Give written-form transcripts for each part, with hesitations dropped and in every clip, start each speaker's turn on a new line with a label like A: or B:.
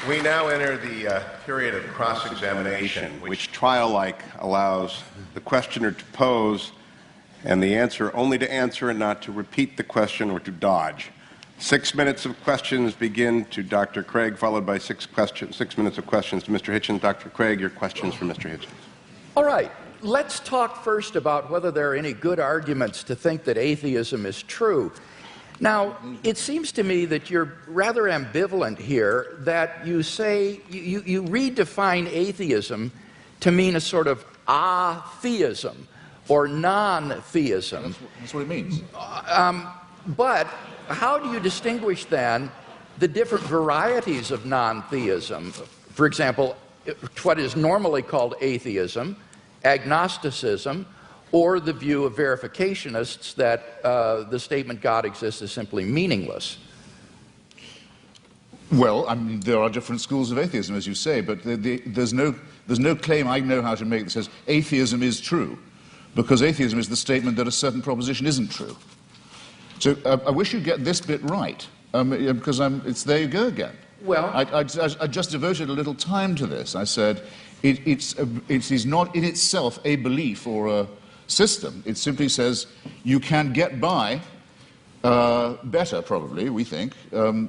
A: We now enter the period of cross-examination, which trial-like allows the questioner to pose and the answer only to answer and not to repeat the question or to dodge. 6 minutes of questions begin to Dr. Craig, followed by 6 minutes of questions to Mr. Hitchens. Dr. Craig, your questions for Mr. Hitchens.
B: All right. Let's talk first about whether there are any good arguments to think that atheism is true. Now, it seems to me that you're rather ambivalent here, that you say, you redefine atheism to mean a sort of atheism or non-theism.
C: That's what it means.
B: But how do you distinguish then the different varieties of non-theism? For example, what is normally called atheism, agnosticism, or the view of verificationists that the statement God exists is simply meaningless?
C: Well, I mean, there are different schools of atheism, as you say, but there's no claim I know how to make that says atheism is true, because atheism is the statement that a certain proposition isn't true. So I wish you'd get this bit right, because there you go again.
B: Well,
C: I just devoted a little time to this. I said it is not in itself a belief or a system. It simply says you can get by better, probably, we think,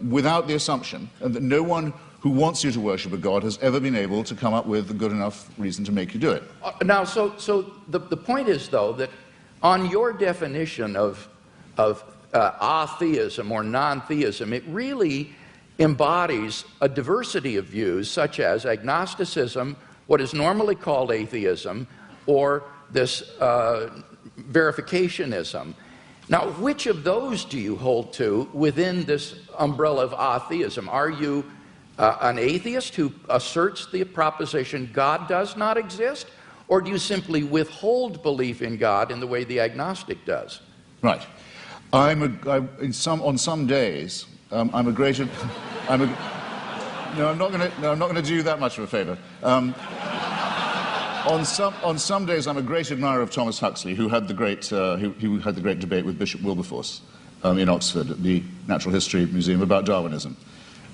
C: without the assumption that no one who wants you to worship a God has ever been able to come up with a good enough reason to make you do it.
B: Now, so the point is, though, that on your definition of atheism or non-theism, it really embodies a diversity of views, such as agnosticism, what is normally called atheism, or this verificationism. Now, which of those do you hold to within this umbrella of atheism? Are you an atheist who asserts the proposition God does not exist, or do you simply withhold belief in God in the way the agnostic does?
C: Right. On some days, I'm a greater. No, I'm not going to do you that much of a favor. On some days, I'm a great admirer of Thomas Huxley, who had the great debate with Bishop Wilberforce in Oxford at the Natural History Museum about Darwinism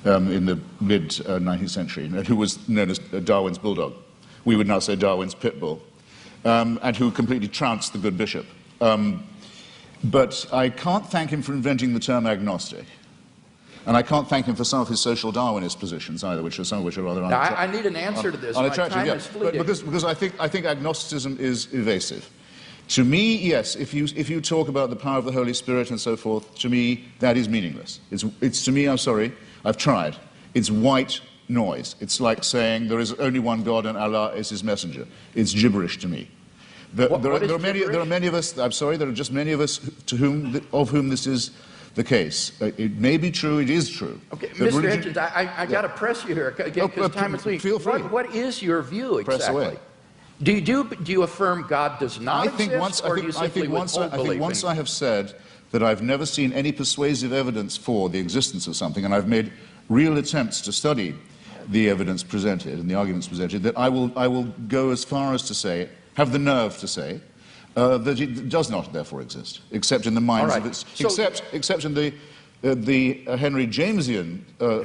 C: in the mid-19th century, and who was known as Darwin's bulldog. We would now say Darwin's pit bull, and who completely trounced the good bishop. But I can't thank him for inventing the term agnostic. And I can't thank him for some of his social Darwinist positions either, some of which are rather
B: unattractive. I need an answer to this. My time is fleeting.
C: Because I think agnosticism is evasive. To me, yes, if you talk about the power of the Holy Spirit and so forth, to me, that is meaningless. It's to me, I'm sorry, I've tried. It's white noise. It's like saying there is only one God and Allah is his messenger. It's gibberish to me. There are many of us, I'm sorry, there are just many of us of whom this is the case. It may be true, it is true.
B: Okay, Mr. Hitchens, I got to press you here, because time is fleeting.
C: Feel free.
B: What is your view exactly?
C: Press away.
B: Do you affirm God does not exist, or do you simply withhold belief?
C: I think once I have said that I've never seen any persuasive evidence for the existence of something, and I've made real attempts to study the evidence presented and the arguments presented, that I will go as far as to say, have the nerve to say, that it does not therefore exist, except in the minds of its, except in the Henry Jamesian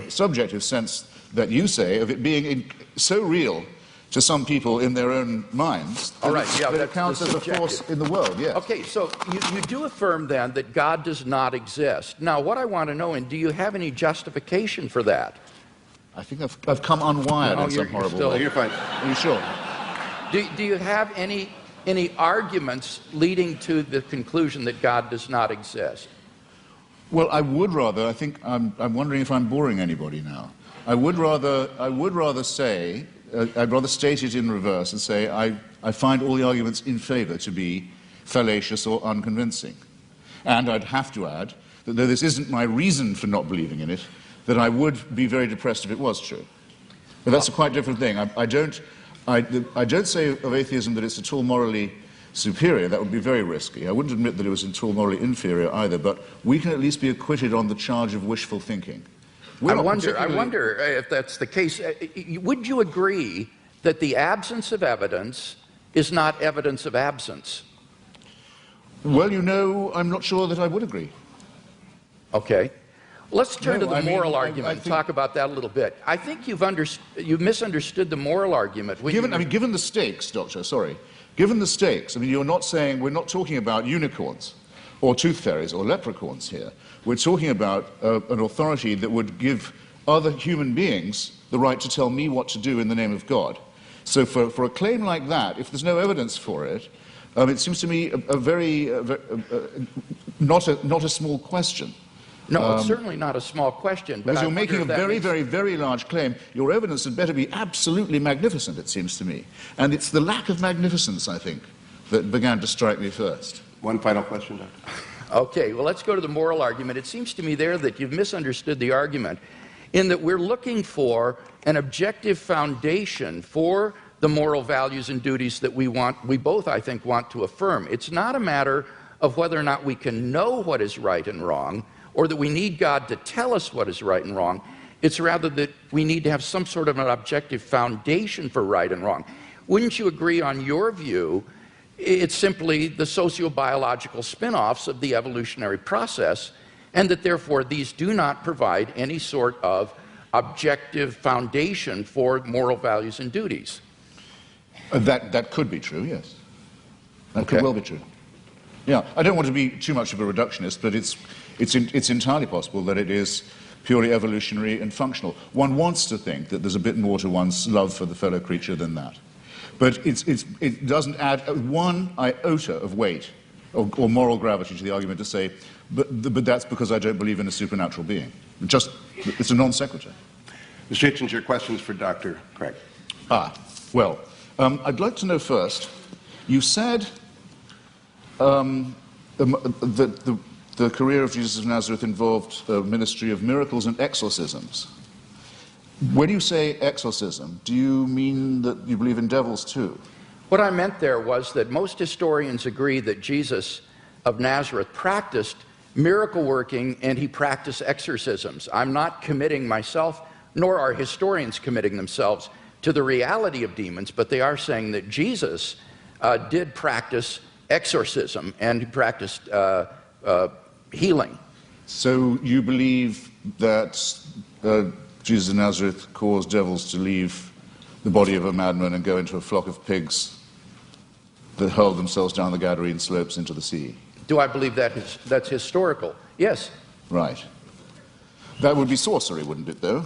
C: subjective sense that you say of it being so real to some people in their own minds that it counts as a force in the world. Yes.
B: Okay, so you do affirm then that God does not exist. Now, what I want to know, and do you have any justification for that?
C: I think I've come unwired in some horrible way.
A: You're fine.
C: Are you sure?
B: Do you have any arguments leading to the conclusion that God does not exist?
C: Well, I would rather. I think I'm wondering if I'm boring anybody now. I would rather say. I'd rather state it in reverse and say I find all the arguments in favour to be fallacious or unconvincing. And I'd have to add that though this isn't my reason for not believing in it, that I would be very depressed if it was true. But that's a quite different thing. I don't say of atheism that it's at all morally superior. That would be very risky. I wouldn't admit that it was at all morally inferior either, but we can at least be acquitted on the charge of wishful thinking.
B: I wonder if that's the case. Would you agree that the absence of evidence is not evidence of absence?
C: Well, I'm not sure that I would agree.
B: Okay. Let's turn to
C: No,
B: the
C: I mean,
B: moral
C: I
B: argument and
C: think-
B: talk about that a little bit. I think you've misunderstood the moral argument.
C: Given the stakes, Doctor, sorry, given the stakes, I mean, you're not saying, we're not talking about unicorns or tooth fairies or leprechauns here. We're talking about an authority that would give other human beings the right to tell me what to do in the name of God. So for a claim like that, if there's no evidence for it, it seems to me not a small question.
B: No, it's certainly not a small question. But
C: Because you're
B: I
C: making a
B: wonder if that
C: very,
B: makes-
C: very large claim. Your evidence had better be absolutely magnificent, it seems to me. And it's the lack of magnificence, I think, that began to strike me first.
A: One final question, Doctor.
B: Okay, well, let's go to the moral argument. It seems to me there that you've misunderstood the argument in that we're looking for an objective foundation for the moral values and duties that we both, I think, want to affirm. It's not a matter of whether or not we can know what is right and wrong, or that we need God to tell us what is right and wrong. It's rather that we need to have some sort of an objective foundation for right and wrong. Wouldn't you agree on your view? It's simply the sociobiological spin-offs of the evolutionary process, and that therefore these do not provide any sort of objective foundation for moral values and duties.
C: That could be true, yes. That
B: Okay.
C: could well be true. Yeah, I don't want to be too much of a reductionist, but it's entirely possible that it is purely evolutionary and functional. One wants to think that there's a bit more to one's love for the fellow creature than that. But it doesn't add one iota of weight or moral gravity to the argument to say, but that's because I don't believe in a supernatural being. It's a non sequitur.
A: Mr. Hitchens, your questions for Dr. Craig.
C: Well, I'd like to know first, you said that the career of Jesus of Nazareth involved a ministry of miracles and exorcisms. When you say exorcism, do you mean that you believe in devils too?
B: What I meant there was that most historians agree that Jesus of Nazareth practiced miracle working and he practiced exorcisms. I'm not committing myself, nor are historians committing themselves to the reality of demons, but they are saying that Jesus did practice exorcism and he practiced healing.
C: So you believe that Jesus of Nazareth caused devils to leave the body of a madman and go into a flock of pigs that hurled themselves down the Gadarene slopes into the sea?
B: Do I believe that's historical? Yes.
C: Right. That would be sorcery, wouldn't it, though?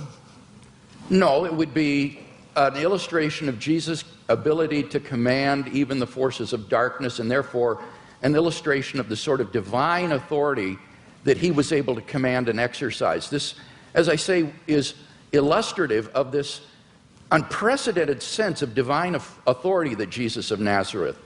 B: No, it would be an illustration of Jesus' ability to command even the forces of darkness, and therefore an illustration of the sort of divine authority that he was able to command and exercise. This, as I say, is illustrative of this unprecedented sense of divine authority that Jesus of Nazareth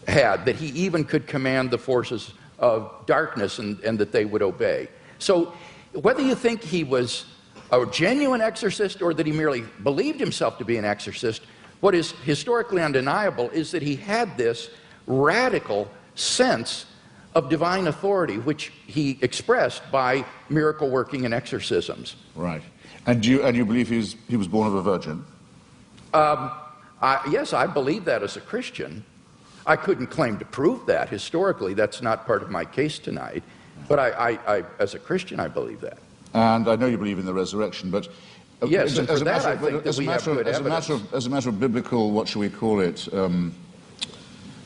B: had, that he even could command the forces of darkness and that they would obey. So whether you think he was a genuine exorcist or that he merely believed himself to be an exorcist, what is historically undeniable is that he had this radical sense of divine authority, which he expressed by miracle working and exorcisms.
C: Right. And you believe he was born of a virgin?
B: Yes, I believe that as a Christian. I couldn't claim to prove that historically. That's not part of my case tonight. But I as a Christian, I believe that.
C: And I know you believe in the resurrection, but
B: yes, and for that I think that we have good evidence.
C: As a matter of biblical, what shall we call it,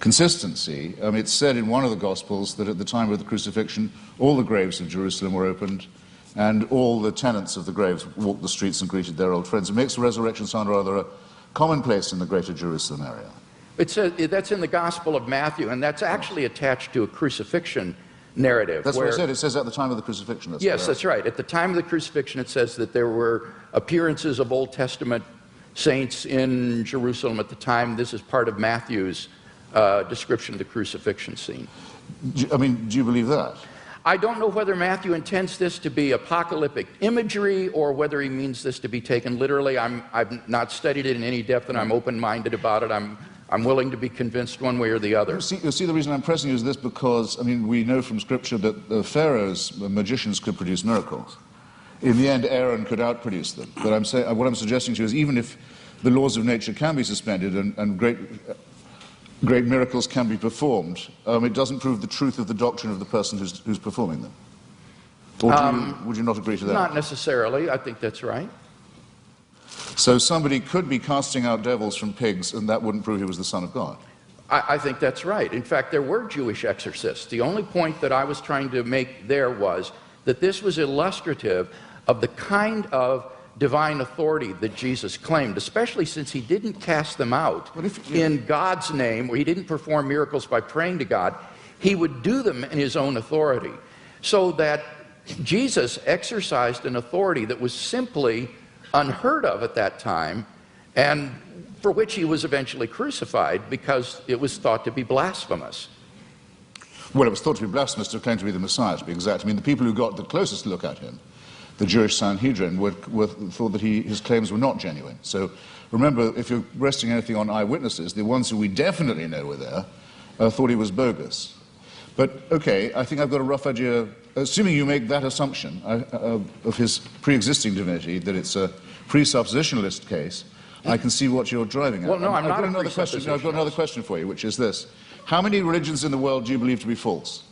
C: consistency, it's said in one of the Gospels that at the time of the crucifixion, all the graves of Jerusalem were opened, and all the tenants of the graves walked the streets and greeted their old friends. It makes the resurrection sound rather a commonplace in the greater Jerusalem area.
B: That's in the Gospel of Matthew, and that's actually attached to a crucifixion narrative.
C: That's what it said. It says at the time of the crucifixion.
B: Yes, that's right. At the time of the crucifixion, it says that there were appearances of Old Testament saints in Jerusalem at the time. This is part of Matthew's description of the crucifixion scene.
C: Do you believe that?
B: I don't know whether Matthew intends this to be apocalyptic imagery or whether he means this to be taken literally. I've not studied it in any depth, and I'm open-minded about it. I'm willing to be convinced one way or the other.
C: You see, the reason I'm pressing you is this because, we know from Scripture that the Pharaoh's magicians could produce miracles. In the end, Aaron could outproduce them. But what I'm suggesting to you is even if the laws of nature can be suspended and great miracles can be performed, it doesn't prove the truth of the doctrine of the person who's performing them. Or would you not agree to that?
B: Not necessarily. I think that's right.
C: So somebody could be casting out devils from pigs, and that wouldn't prove he was the Son of God?
B: I think that's right. In fact, there were Jewish exorcists. The only point that I was trying to make there was that this was illustrative of the kind of divine authority that Jesus claimed, especially since he didn't cast them out in God's name, or he didn't perform miracles by praying to God. He would do them in his own authority. So that Jesus exercised an authority that was simply unheard of at that time, and for which he was eventually crucified because it was thought to be blasphemous.
C: Well, it was thought to be blasphemous to claim to be the Messiah, to be exact. I mean, the people who got the closest look at him, the Jewish Sanhedrin, thought that his claims were not genuine. So remember, if you're resting anything on eyewitnesses, the ones who we definitely know were there thought he was bogus. But, okay, I think I've got a rough idea, assuming you make that assumption of his pre-existing divinity, that it's a presuppositionalist case, I can see what you're driving at.
B: Well, no, I'm not a
C: another question. No, I've got another question for you, which is this. How many religions in the world do you believe to be false?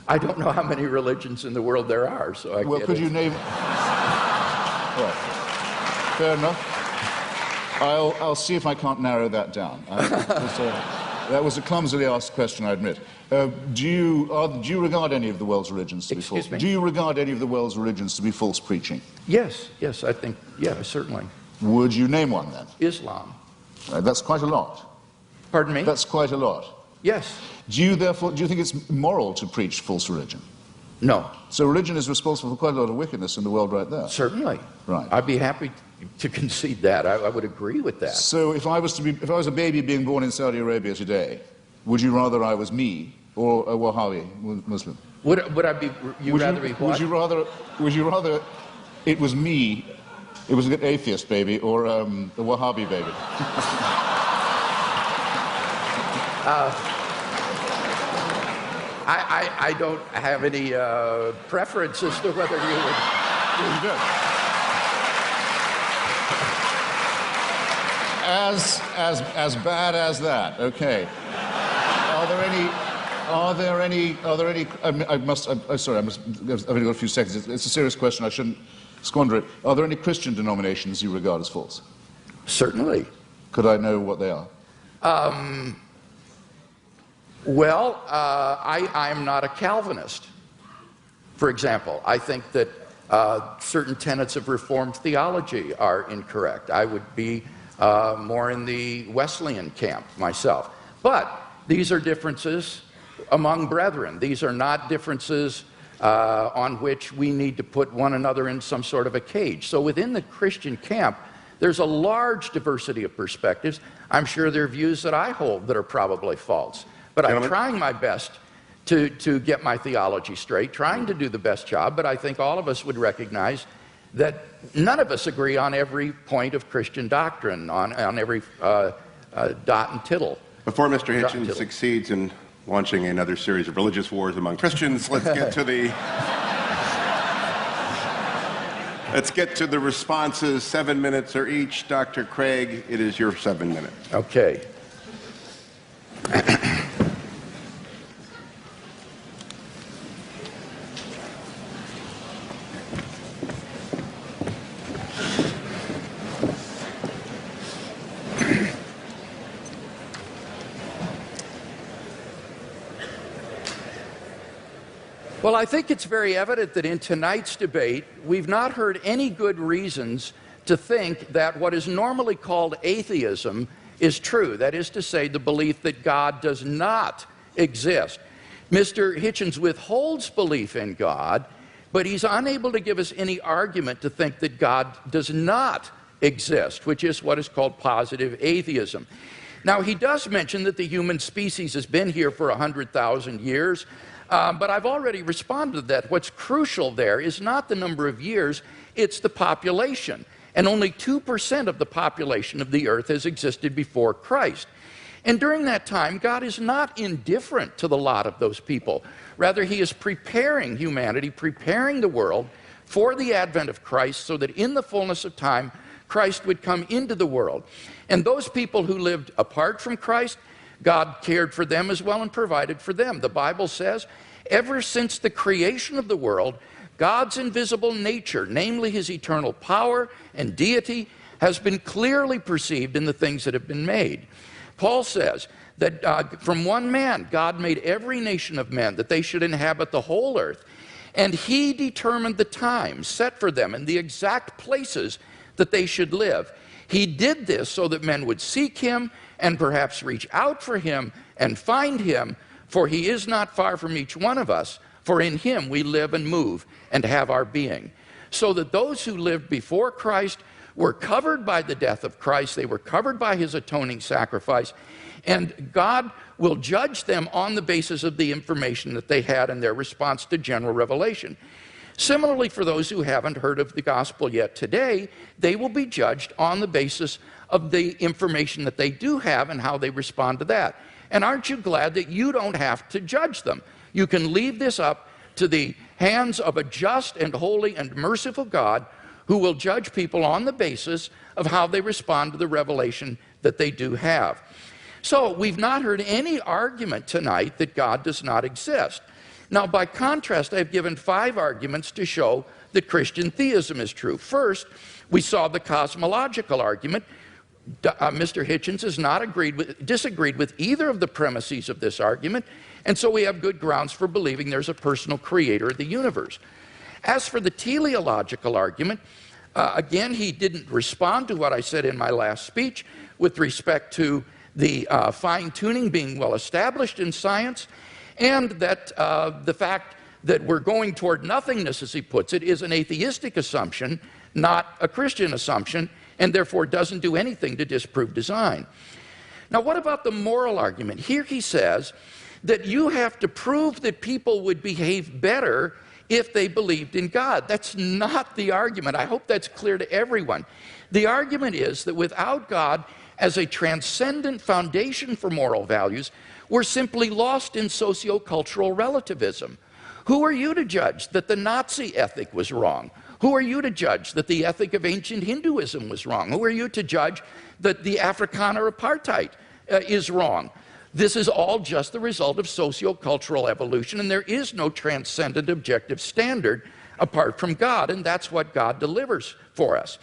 B: I don't know how many religions in the world there are, so I
C: Well,
B: get
C: could
B: it.
C: you name... Right. Fair enough. I'll see if I can't narrow that down. That was a clumsily asked question, I admit. Do you regard any of the world's religions to be false?
B: Excuse me?
C: Do you regard any of the world's religions to be false preaching?
B: Yes, I think, yeah, certainly.
C: Would you name one then?
B: Islam.
C: That's quite a lot.
B: Pardon me?
C: That's quite a lot.
B: Yes.
C: Do you think it's moral to preach false religion?
B: No.
C: So religion is responsible for quite a lot of wickedness in the world right there.
B: Certainly.
C: Right.
B: I'd be happy to concede that. I would agree with that.
C: So if I was a baby being born in Saudi Arabia today, would you rather I was me or a Wahhabi Muslim?
B: Would I be? Rather be what?
C: Would you rather it was me? It was an atheist baby or a Wahhabi baby?
B: I don't have any preference as to whether you would.
C: Very good. As bad as that. Okay. Are there any? Sorry, I've only got a few seconds. It's a serious question. I shouldn't squander it. Are there any Christian denominations you regard as false?
B: Certainly.
C: Could I know what they are?
B: Well, I'm not a Calvinist, for example. I think that certain tenets of Reformed theology are incorrect. I would be more in the Wesleyan camp myself. But these are differences among brethren. These are not differences on which we need to put one another in some sort of a cage. So within the Christian camp, there's a large diversity of perspectives. I'm sure there are views that I hold that are probably false. But I'm trying my best to get my theology straight, trying to do the best job, but I think all of us would recognize that none of us agree on every point of Christian doctrine, on every dot and tittle.
A: Before Mr. Hitchens succeeds in launching another series of religious wars among Christians, let's get to the... Let's get to the responses. 7 minutes are each. Dr. Craig, it is your 7 minutes.
B: Okay. Well, I think it's very evident that in tonight's debate, we've not heard any good reasons to think that what is normally called atheism is true. That is to say, the belief that God does not exist. Mr. Hitchens withholds belief in God, but he's unable to give us any argument to think that God does not exist, which is what is called positive atheism. Now, he does mention that the human species has been here for 100,000 years, but I've already responded to that. What's crucial there is not the number of years, it's the population. And only 2% of the population of the earth has existed before Christ. And during that time, God is not indifferent to the lot of those people. Rather, he is preparing humanity, preparing the world for the advent of Christ so that in the fullness of time, Christ would come into the world. And those people who lived apart from Christ, God cared for them as well and provided for them. The Bible says, ever since the creation of the world, God's invisible nature, namely his eternal power and deity, has been clearly perceived in the things that have been made. Paul says that from one man, God made every nation of men, that they should inhabit the whole earth. And he determined the times set for them and the exact places that they should live. He did this so that men would seek him and perhaps reach out for him and find him, for he is not far from each one of us, for in him we live and move and have our being. So that those who lived before Christ were covered by the death of Christ, they were covered by his atoning sacrifice, and God will judge them on the basis of the information that they had in their response to general revelation. Similarly, for those who haven't heard of the gospel yet today, they will be judged on the basis of the information that they do have and how they respond to that. And aren't you glad that you don't have to judge them? You can leave this up to the hands of a just and holy and merciful God who will judge people on the basis of how they respond to the revelation that they do have. So we've not heard any argument tonight that God does not exist. Now, by contrast, I've given 5 arguments to show that Christian theism is true. First, we saw the cosmological argument. Mr. Hitchens has not disagreed with either of the premises of this argument, and so we have good grounds for believing there's a personal creator of the universe. As for the teleological argument, again, he didn't respond to what I said in my last speech with respect to the fine-tuning being well established in science, and that the fact that we're going toward nothingness, as he puts it, is an atheistic assumption, not a Christian assumption, and therefore doesn't do anything to disprove design. Now, what about the moral argument? Here he says that you have to prove that people would behave better if they believed in God. That's not the argument. I hope that's clear to everyone. The argument is that without God as a transcendent foundation for moral values, we're simply lost in socio-cultural relativism. Who are you to judge that the Nazi ethic was wrong? Who are you to judge that the ethic of ancient Hinduism was wrong? Who are you to judge that the Afrikaner apartheid is wrong? This is all just the result of socio-cultural evolution, and there is no transcendent objective standard apart from God, and that's what God delivers for us.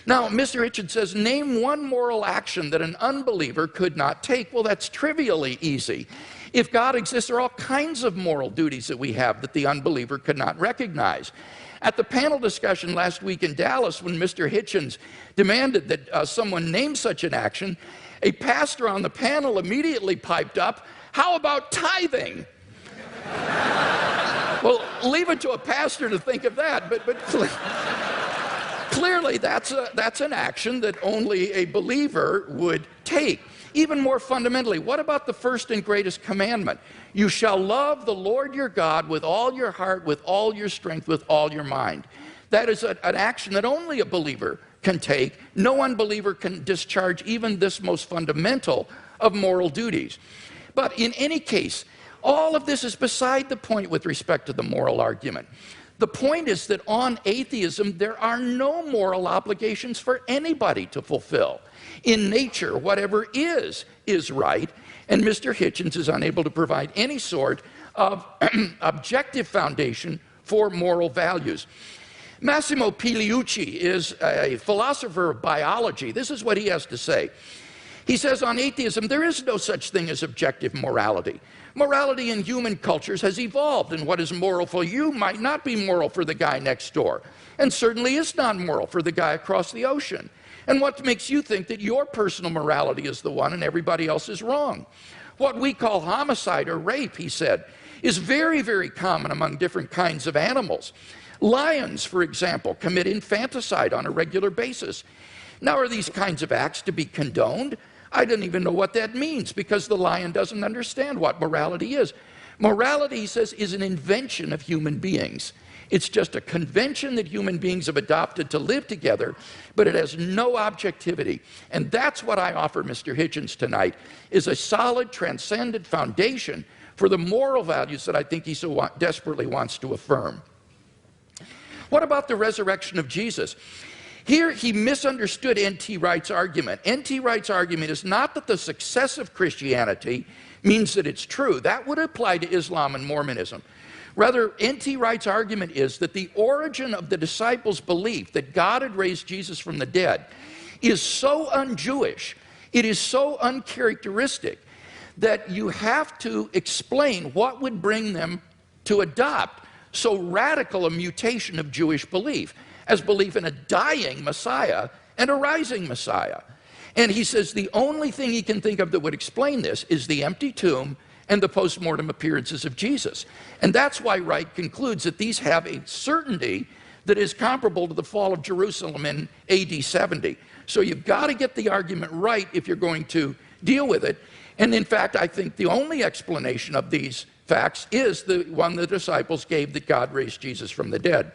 B: Now, Mr. Hitchens says, name one moral action that an unbeliever could not take. Well, that's trivially easy. If God exists, there are all kinds of moral duties that we have that the unbeliever could not recognize. At the panel discussion last week in Dallas, when Mr. Hitchens demanded that someone name such an action, a pastor on the panel immediately piped up, how about tithing? Well, leave it to a pastor to think of that, but clearly that's an action that only a believer would take. Even more fundamentally, what about the first and greatest commandment? You shall love the Lord your God with all your heart, with all your strength, with all your mind. That is an action that only a believer can take. No unbeliever can discharge even this most fundamental of moral duties. But in any case, all of this is beside the point with respect to the moral argument. The point is that on atheism, there are no moral obligations for anybody to fulfill. In nature, whatever is right, and Mr. Hitchens is unable to provide any sort of objective foundation for moral values. Massimo Pigliucci is a philosopher of biology. This is what he has to say. He says on atheism, there is no such thing as objective morality. Morality in human cultures has evolved, and what is moral for you might not be moral for the guy next door, and certainly is not moral for the guy across the ocean. And what makes you think that your personal morality is the one and everybody else is wrong? What we call homicide or rape, he said, is very, very common among different kinds of animals. Lions, for example, commit infanticide on a regular basis. Now, are these kinds of acts to be condoned? I don't even know what that means, because the lion doesn't understand what morality is. Morality, he says, is an invention of human beings. It's just a convention that human beings have adopted to live together, but it has no objectivity. And that's what I offer Mr. Hitchens tonight, is a solid, transcendent foundation for the moral values that I think he so desperately wants to affirm. What about the resurrection of Jesus? Here he misunderstood N.T. Wright's argument. N.T. Wright's argument is not that the success of Christianity means that it's true. That would apply to Islam and Mormonism. Rather, N.T. Wright's argument is that the origin of the disciples' belief that God had raised Jesus from the dead is so un-Jewish, it is so uncharacteristic, that you have to explain what would bring them to adopt so radical a mutation of Jewish belief as belief in a dying Messiah and a rising Messiah. And he says the only thing he can think of that would explain this is the empty tomb and the post-mortem appearances of Jesus. And that's why Wright concludes that these have a certainty that is comparable to the fall of Jerusalem in AD 70. So you've got to get the argument right if you're going to deal with it. And in fact, I think the only explanation of these facts is the one the disciples gave, that God raised Jesus from the dead.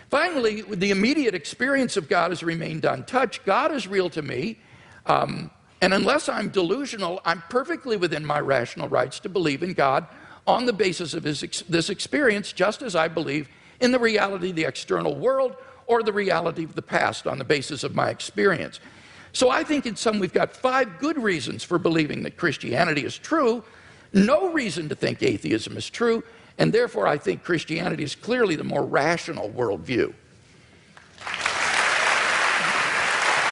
B: Finally, the immediate experience of God has remained untouched. God is real to me, and unless I'm delusional, I'm perfectly within my rational rights to believe in God on the basis of this experience, just as I believe in the reality of the external world or the reality of the past on the basis of my experience. So I think in sum we've got 5 good reasons for believing that Christianity is true, no reason to think atheism is true, and therefore I think Christianity is clearly the more rational worldview.